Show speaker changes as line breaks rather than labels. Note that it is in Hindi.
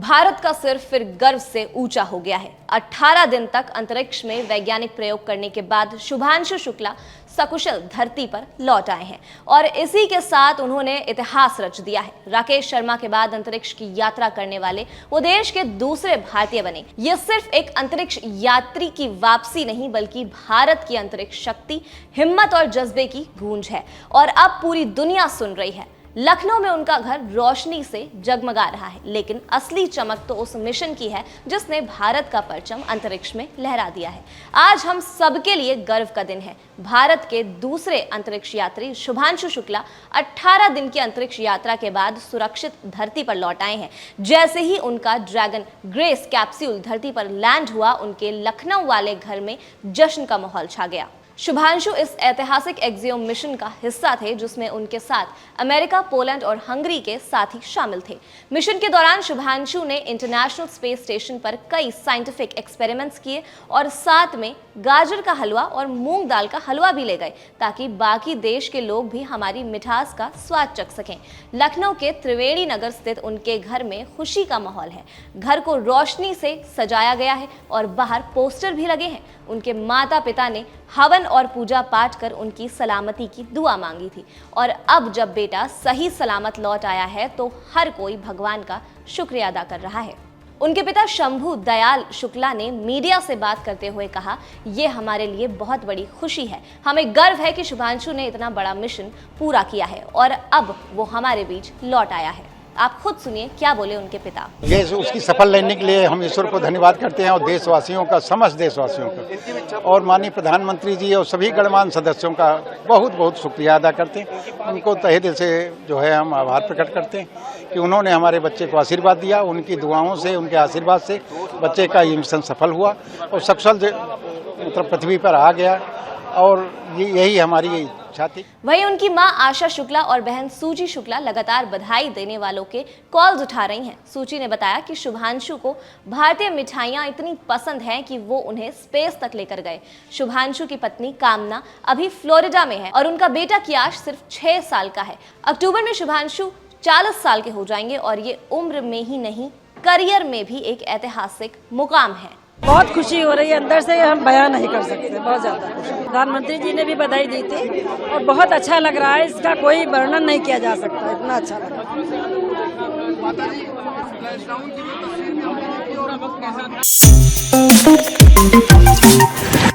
भारत का सिर फिर गर्व से ऊंचा हो गया है। 18 दिन तक अंतरिक्ष में वैज्ञानिक प्रयोग करने के बाद शुभांशु शुक्ला सकुशल धरती पर लौट आए हैं और इसी के साथ उन्होंने इतिहास रच दिया है। राकेश शर्मा के बाद अंतरिक्ष की यात्रा करने वाले वो देश के दूसरे भारतीय बने। ये सिर्फ एक अंतरिक्ष यात्री की वापसी नहीं बल्कि भारत की अंतरिक्ष शक्ति, हिम्मत और जज्बे की गूंज है और अब पूरी दुनिया सुन रही है। लखनऊ में उनका घर रोशनी से जगमगा रहा है, लेकिन असली चमक तो उस मिशन की है जिसने भारत का परचम अंतरिक्ष में लहरा दिया है। आज हम सबके लिए गर्व का दिन है। भारत के दूसरे अंतरिक्ष यात्री शुभांशु शुक्ला 18 दिन की अंतरिक्ष यात्रा के बाद सुरक्षित धरती पर लौट आए हैं। जैसे ही उनका ड्रैगन ग्रेस कैप्सूल धरती पर लैंड हुआ, उनके लखनऊ वाले घर में जश्न का माहौल छा गया। शुभांशु इस ऐतिहासिक एक्सियोम मिशन का हिस्सा थे जिसमें उनके साथ अमेरिका, पोलैंड और हंगरी के साथी शामिल थे। मिशन के दौरान शुभांशु ने इंटरनेशनल स्पेस स्टेशन पर कई साइंटिफिक एक्सपेरिमेंट्स किए और साथ में गाजर का हलवा और मूंग दाल का हलवा भी ले गए ताकि बाकी देश के लोग भी हमारी मिठास का स्वाद चख सकें। लखनऊ के त्रिवेणी नगर स्थित उनके घर में खुशी का माहौल है। घर को रोशनी से सजाया गया है और बाहर पोस्टर भी लगे हैं। उनके माता पिता ने हवन और पूजा पाठ कर उनकी सलामती की दुआ मांगी थी और अब जब बेटा सही सलामत लौट आया है तो हर कोई भगवान का शुक्रिया अदा कर रहा है। उनके पिता शंभू दयाल शुक्ला ने मीडिया से बात करते हुए कहा, ये हमारे लिए बहुत बड़ी खुशी है। हमें गर्व है कि शुभांशु ने इतना बड़ा मिशन पूरा किया है और अब वो हमारे बीच लौट आया है। आप खुद सुनिए क्या बोले उनके पिता।
ये उसकी सफल लैंडिंग के लिए हम ईश्वर को धन्यवाद करते हैं और देशवासियों का, समस्त देशवासियों का और माननीय प्रधानमंत्री जी और सभी गणमान्य सदस्यों का बहुत बहुत शुक्रिया अदा करते हैं। उनको तहे दिल से जो है हम आभार प्रकट करते हैं कि उन्होंने हमारे बच्चे को आशीर्वाद दिया। उनकी दुआओं से, उनके आशीर्वाद से बच्चे का ये मिशन सफल हुआ और सकुशल मतलब पृथ्वी पर आ गया और यही हमारी इच्छा थी।
वहीं उनकी मां आशा शुक्ला और बहन सूची शुक्ला लगातार बधाई देने वालों के कॉल्स उठा रही हैं। सूची ने बताया कि शुभांशु को भारतीय मिठाइयां इतनी पसंद हैं कि वो उन्हें स्पेस तक लेकर गए। शुभांशु की पत्नी कामना अभी फ्लोरिडा में है और उनका बेटा कियाश सिर्फ 6 साल का है। अक्टूबर में शुभांशु 40 साल के हो जाएंगे और ये उम्र में ही नहीं, करियर में भी एक ऐतिहासिक मुकाम है।
बहुत खुशी हो रही है, अंदर से हम बयान नहीं कर सकते, बहुत ज्यादा खुशी। प्रधानमंत्री जी ने भी बधाई दी थी और बहुत अच्छा लग रहा है, इसका कोई वर्णन नहीं किया जा सकता, इतना अच्छा लग रहा है।